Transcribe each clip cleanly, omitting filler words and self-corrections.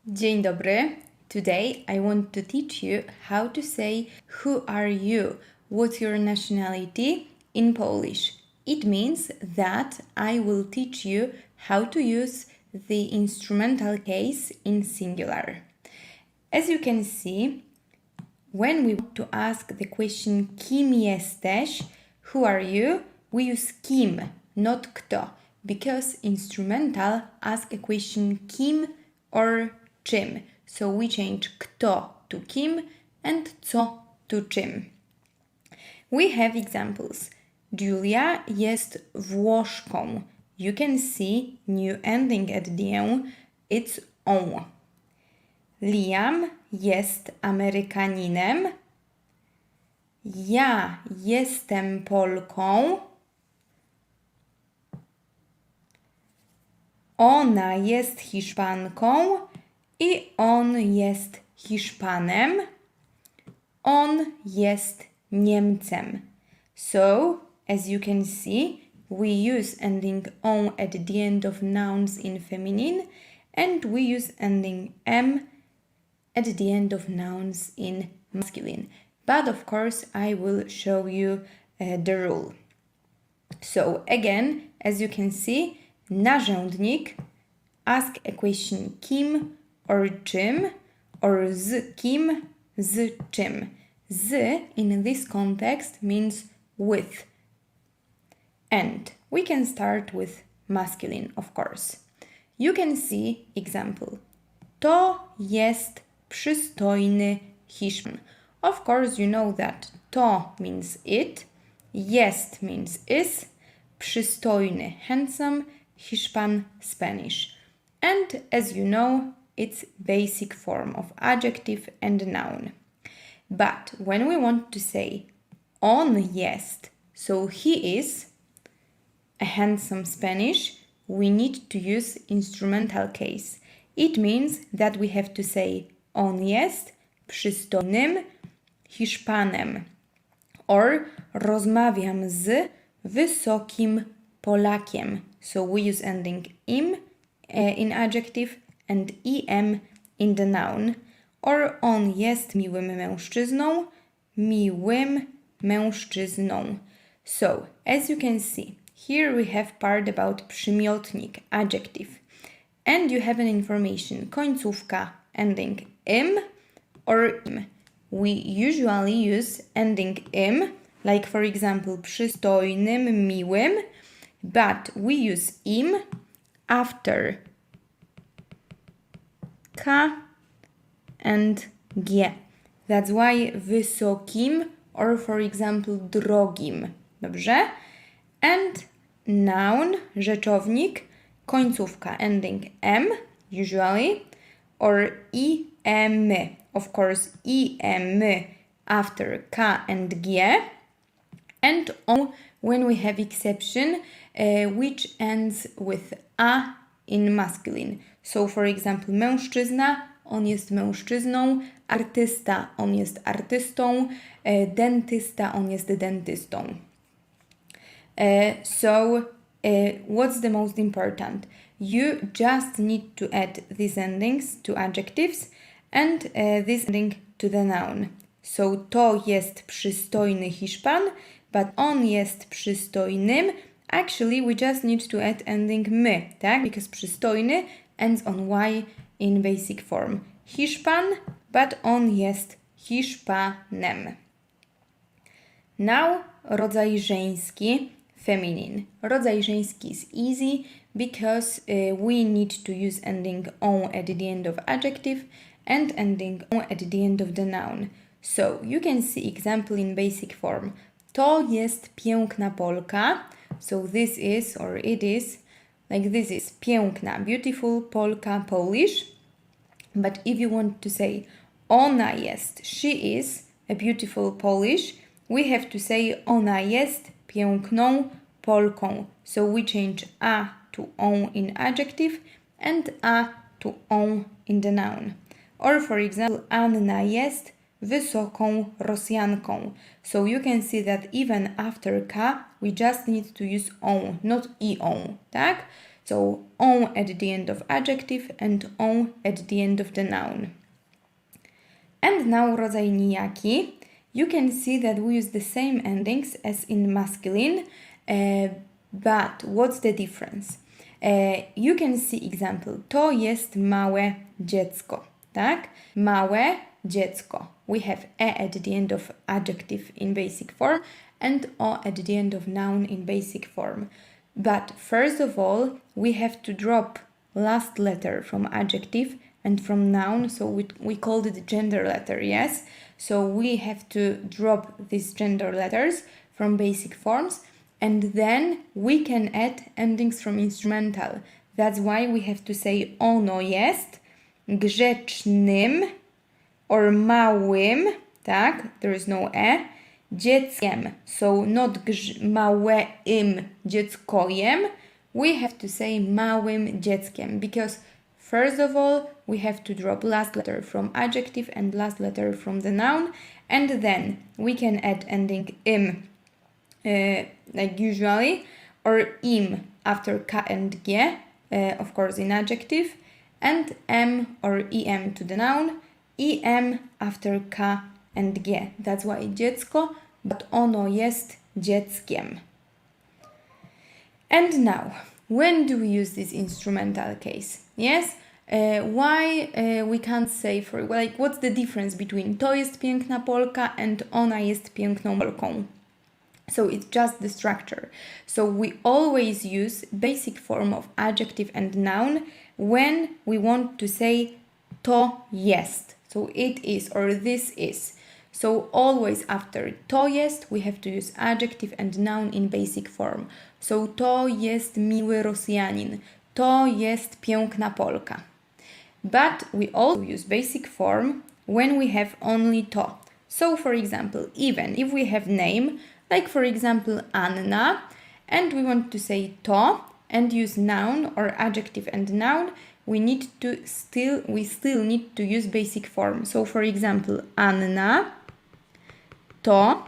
Dzień dobry. Today I want to teach you how to say who are you, what's your nationality in Polish. It means that I will teach you how to use the instrumental case in singular. As you can see, when we want to ask the question kim jesteś, who are you, we use kim, not kto, because instrumental ask a question kim or czym. So we change kto to kim and co to czym. We have examples. Julia jest Włoszką. You can see new ending at the end. It's on. Liam jest Amerykaninem. Ja jestem Polką. Ona jest Hiszpanką i on jest Hiszpanem. On jest Niemcem. So, as you can see, we use ending on at the end of nouns in feminine and we use ending m at the end of nouns in masculine. But of course, I will show you the rule. So again, as you can see, narzędnik ask a question kim or czym or z kim, z czym. Z in this context means with. And we can start with masculine, of course. You can see example. To jest przystojny Hiszpan. Of course, you know that to means it, jest means is, przystojny, handsome, Hiszpan, Spanish. And as you know, it's basic form of adjective and noun. But when we want to say on jest, so he is a handsome Spanish, we need to use instrumental case. It means that we have to say on jest przystojnym Hiszpanem or rozmawiam z wysokim Polakiem. So we use ending im in adjective and em in the noun. Or on jest miłym mężczyzną. So, as you can see, here we have part about przymiotnik, adjective. And you have an information, końcówka, ending im or im. We usually use ending im, like for example, przystojnym, miłym, but we use im after k and g. That's why wysokim or for example drogim. Dobrze? And noun, rzeczownik, końcówka ending m usually or im. Of course im after k and g. And on when we have exception which ends with a in masculine. So for example mężczyzna, on jest mężczyzną, artysta, on jest artystą, dentysta, on jest dentystą. So what's the most important? You just need to add these endings to adjectives and this ending to the noun. So to jest przystojny Hiszpan, but on jest przystojnym. Actually, we just need to add ending my, tak? Because przystojny ends on y in basic form. Hiszpan, but on jest Hiszpanem. Now, rodzaj żeński, feminine. Rodzaj żeński is easy because we need to use ending on at the end of adjective and ending on at the end of the noun. So, you can see example in basic form. To jest piękna Polka. So this is, or it is, like this is piękna, beautiful Polka, Polish. But if you want to say ona jest, she is a beautiful Polish, we have to say ona jest piękną Polką. So we change a to on in adjective and a to on in the noun. Or for example, Anna jest wysoką Rosjanką. So you can see that even after K, we just need to use on, not on, tak? So on at the end of adjective and on at the end of the noun. And now rodzaj nijaki. You can see that we use the same endings as in masculine, but what's the difference? You can see example. To jest małe dziecko, tak? Małe dziecko. We have e at the end of adjective in basic form and o at the end of noun in basic form. But first of all, we have to drop last letter from adjective and from noun, so we called it gender letter, yes? So we have to drop these gender letters from basic forms, and then we can add endings from instrumental. That's why we have to say ono jest grzecznym or małym, tak? There is no e. Dzieckiem, so not małym dzieckojem. We have to say małym dzieckiem because first of all, we have to drop last letter from adjective and last letter from the noun, and then we can add ending im, like usually, or im after k and g, of course in adjective, and m or em to the noun, em after k and g. That's why dziecko, but ono jest dzieckiem. And now, when do we use this instrumental case? Yes? Why we can't say what's the difference between to jest piękna Polka and ona jest piękną Polką? So it's just the structure. So we always use basic form of adjective and noun when we want to say to jest. So it is or this is. So always after to jest we have to use adjective and noun in basic form. So to jest miły Rosjanin. To jest piękna Polka. But we also use basic form when we have only to. So for example, even if we have name, like for example Anna, and we want to say to and use noun or adjective and noun, we still need to use basic form. So for example, Anna to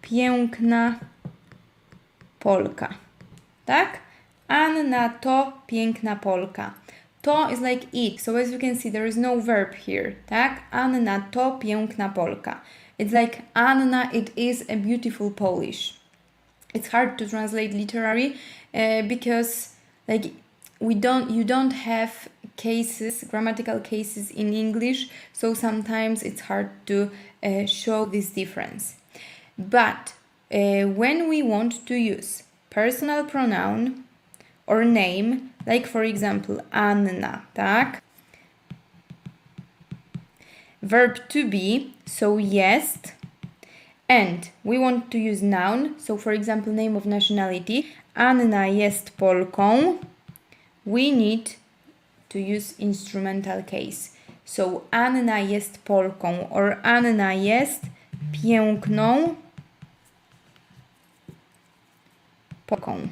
piękna Polka. Tak? Anna to piękna Polka. To is like it. So as you can see, there is no verb here. Tak? Anna to piękna Polka. It's like Anna, it is a beautiful Polish. It's hard to translate literally because like you don't have cases, grammatical cases in English, so sometimes it's hard to show this difference. But when we want to use personal pronoun or name, like for example Anna, tak? Verb to be, so jest, and we want to use noun, so for example name of nationality, Anna jest Polką, we need to use instrumental case. So Anna jest Polką or Anna jest piękną Polką.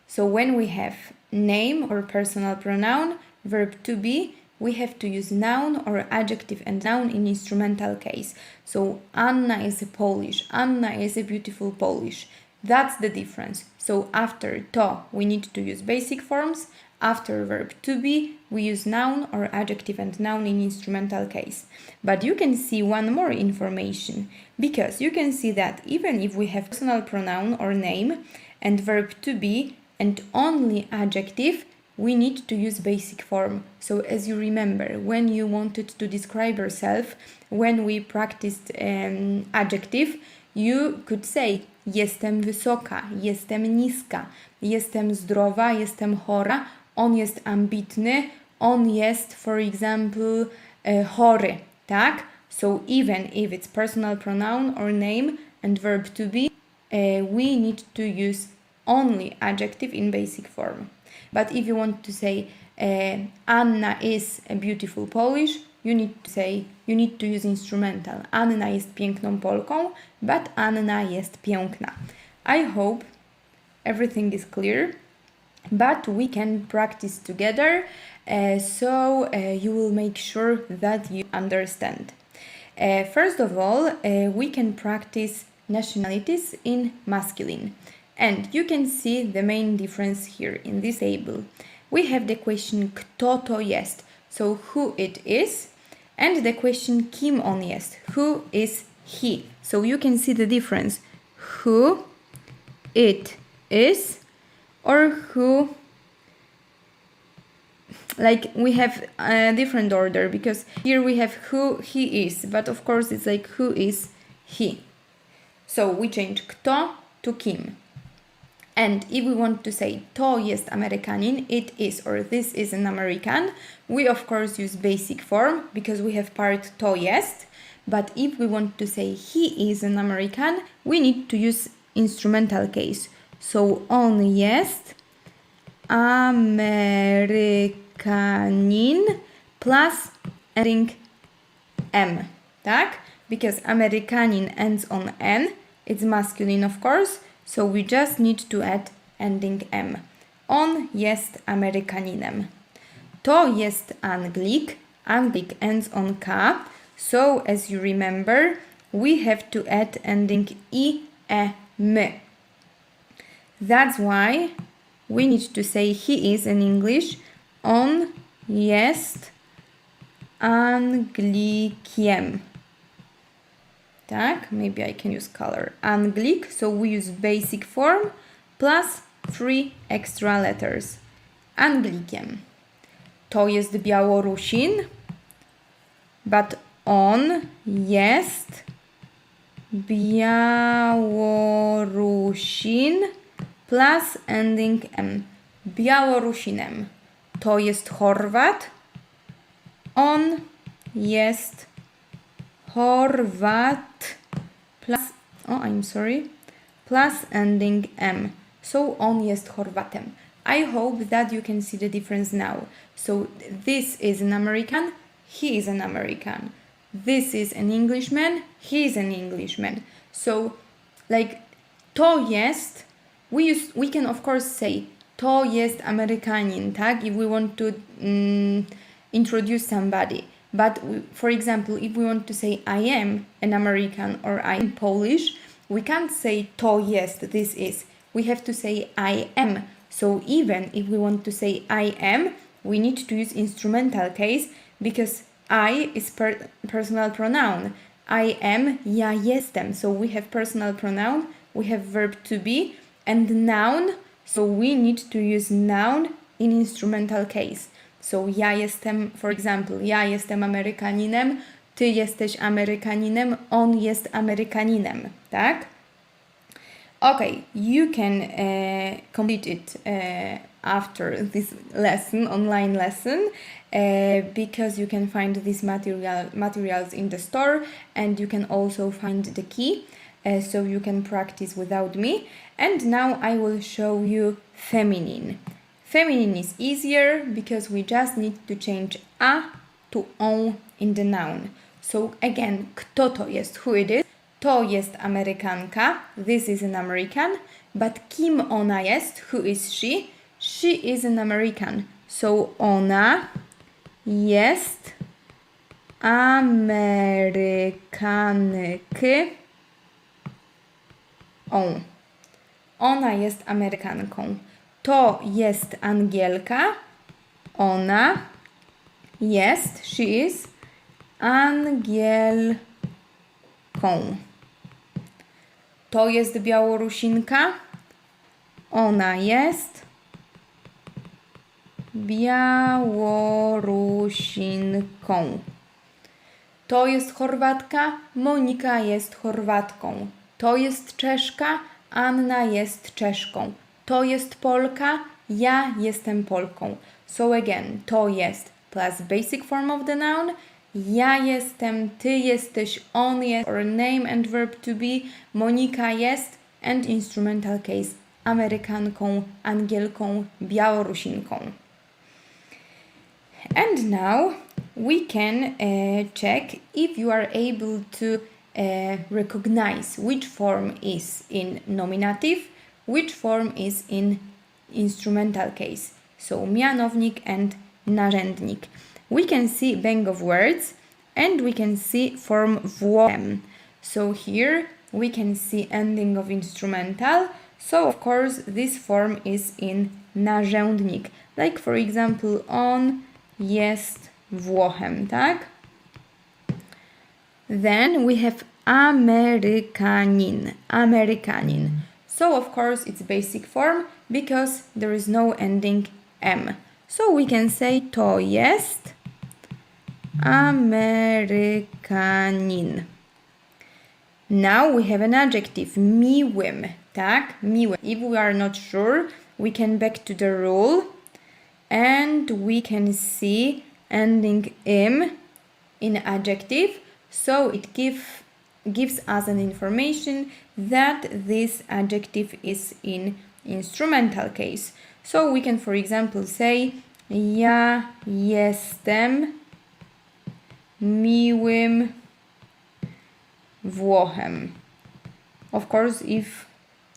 So when we have name or personal pronoun, verb to be, we have to use noun or adjective and noun in instrumental case. So Anna is a Polish, Anna is a beautiful Polish. That's the difference. So after to, we need to use basic forms. After verb to be, we use noun or adjective and noun in instrumental case. But you can see one more information, because you can see that even if we have personal pronoun or name and verb to be and only adjective, we need to use basic form. So as you remember, when you wanted to describe yourself, when we practiced adjective, you could say jestem wysoka, jestem niska, jestem zdrowa, jestem chora, on jest ambitny, on jest, for example, chory, tak? So even if it's personal pronoun or name and verb to be, we need to use only adjective in basic form. But if you want to say Anna is a beautiful Polish, you need to use instrumental. Anna jest piękną Polką, but Anna jest piękna. I hope everything is clear, but we can practice together, so you will make sure that you understand. First of all, we can practice nationalities in masculine. And you can see the main difference here in this table. We have the question kto to jest, so who it is, and the question kim on jest, who is he. So you can see the difference, who it is, or who, like we have a different order, because here we have who he is, but of course it's like who is he. So we change kto to kim. And if we want to say to jest Amerykanin, it is or this is an American, we of course use basic form because we have part to jest. But if we want to say he is an American, we need to use instrumental case. So on jest Amerykanin plus ending M, tak? Because Amerykanin ends on N, it's masculine of course, so we just need to add ending M. On jest Amerykaninem. To jest Anglik. Anglik ends on K, so as you remember, we have to add ending I, E, M. That's why we need to say he is in English. On jest Anglikiem. Tak, maybe I can use color. Anglik, so we use basic form plus 3 extra letters. Anglikiem. To jest Białorusin, but on jest Białorusin plus ending M. Białorusinem. To jest Chorwat. On jest Chorwat plus, plus ending M. So on jest Chorwatem. I hope that you can see the difference now. So this is an American, he is an American. This is an Englishman, he is an Englishman. So like to jest, we can of course say to jest Amerykanin, tak? If we want to introduce somebody. But for example, if we want to say I am an American or I am Polish, we can't say to jest, this is. We have to say I am. So even if we want to say I am, we need to use instrumental case because I is personal pronoun. I am, ja jestem. So we have personal pronoun, we have verb to be, and noun. So we need to use noun in instrumental case. So ja jestem, for example, ja jestem Amerykaninem, ty jesteś Amerykaninem, on jest Amerykaninem, tak? Okay, you can complete it after this lesson, online lesson, because you can find these materials in the store, and you can also find the key, so you can practice without me. And now I will show you feminine. Feminine is easier because we just need to change a to on in the noun. So again, kto to jest, who it is. To jest Amerykanka, this is an American, but kim ona jest, who is she? She is an American. So ona jest Amerykanką. Ona jest Amerykanką. To jest Angielka. Ona jest, she is, Angielką. To jest Białorusinka. Ona jest Białorusinką. To jest Chorwatka. Monika jest Chorwatką. To jest Czeszka. Anna jest Czeszką. To jest Polka. Ja jestem Polką. So again, to jest plus basic form of the noun. Ja jestem, ty jesteś, on jest, or name and verb to be, Monika jest, and instrumental case, Amerykanką, Angielką, Białorusinką. And now we can check if you are able to recognize which form is in nominative, which form is in instrumental case. So mianownik and narzędnik. We can see bank of words and we can see form WM. So here we can see ending of instrumental, So of course this form is in narzędnik. Like for example, on jest Włochem, tak? Then we have Amerykanin. Amerykanin. So of course it's basic form because there is no ending M. So we can say to jest Amerykanin. Now we have an adjective, miłym, tak? Miłym. If we are not sure, we can back to the rule and we can see ending im in adjective. So it gives us an information that this adjective is in instrumental case. So we can, for example, say ja jestem miłym Włochem. Of course, if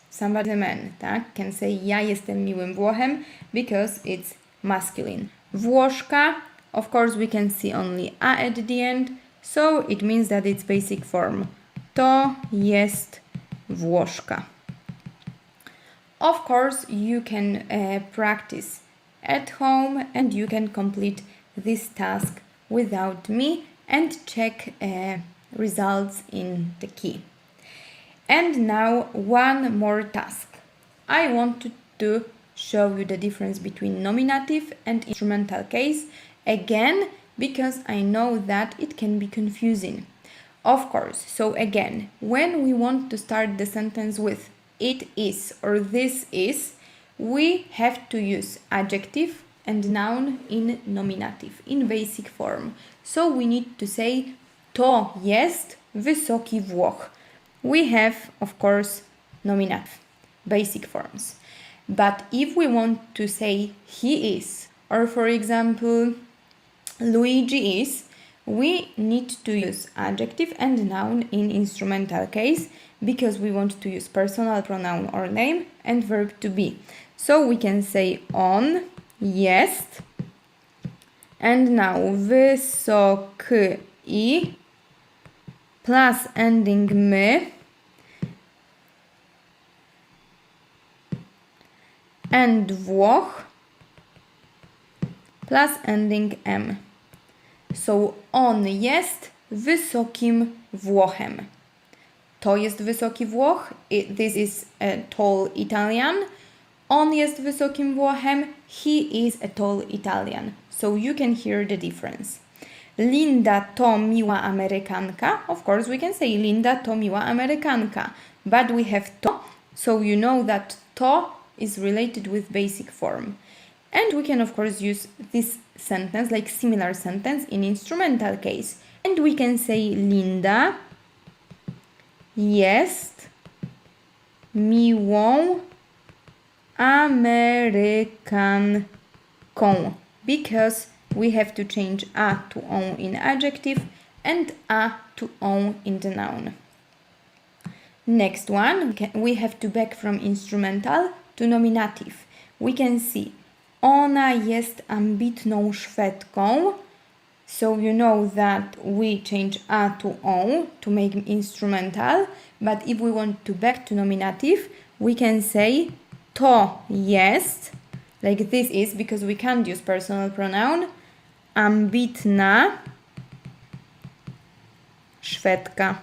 somebody, a man, tak, can say ja jestem miłym Włochem because it's masculine. Włoszka, of course, we can see only a at the end, so it means that it's basic form. To jest Włoszka. Of course, you can practice at home and you can complete this task without me and check results in the key. And now one more task. I want to show you the difference between nominative and instrumental case again because I know that it can be confusing. Of course, so again, when we want to start the sentence with it is or this is, we have to use adjective and noun in nominative, in basic form. So we need to say to jest wysoki Włoch. We have, of course, nominative, basic forms. But if we want to say he is, or for example, Luigi is, we need to use adjective and noun in instrumental case because we want to use personal pronoun or name and verb to be. So we can say on jest and now wysoki I plus ending my and Włoch plus ending M. So on jest wysokim Włochem. To jest wysoki Włoch. This is a tall Italian. On jest wysokim Włochem. He is a tall Italian. So you can hear the difference. Linda to miła Amerykanka. Of course we can say Linda to miła Amerykanka. But we have to, so you know that to is related with basic form. And we can of course use this sentence, like similar sentence, in instrumental case. And we can say Linda jest miłą Amerykanką. Because we have to change a to on in adjective and a to on in the noun. Next one, we have to back from instrumental to nominative. We can see ona jest ambitną Szwedką. So you know that we change a to on to make instrumental. But if we want to back to nominative, we can say to jest, like this is, because we can't use personal pronoun, ambitna Szwedka.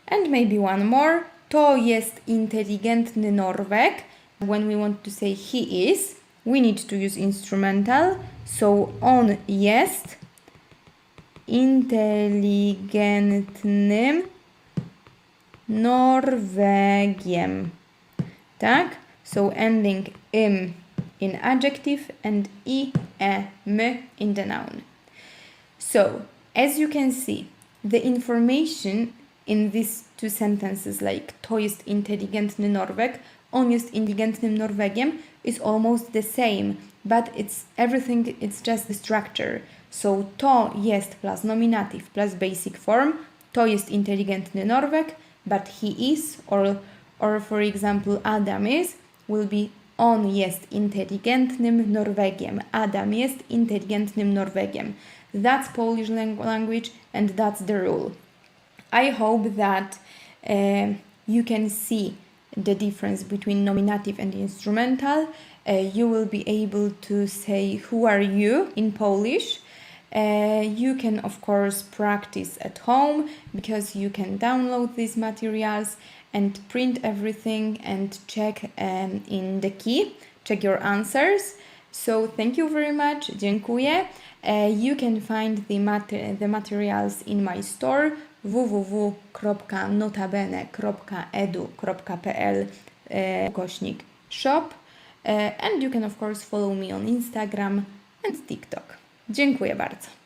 And maybe one more. To jest inteligentny Norweg. When we want to say he is, we need to use instrumental. So on jest inteligentnym Norwegiem. Tak? So ending im in adjective and m in the noun. So, as you can see, the information in these two sentences, like to jest inteligentny Norweg, on jest inteligentnym Norwegiem, is almost the same, but it's just the structure. So to jest plus nominative plus basic form, to jest inteligentny Norweg, but he is, or for example Adam is, will be on jest inteligentnym Norwegiem. Adam jest inteligentnym Norwegiem. That's Polish language and that's the rule. I hope that you can see the difference between nominative and instrumental. You will be able to say who are you in Polish. You can of course practice at home because you can download these materials and print everything and check in the key, check your answers. So thank you very much, dziękuję. You can find the materials in my store www.notabene.edu.pl /shop and you can of course follow me on Instagram and TikTok. Dziękuję bardzo.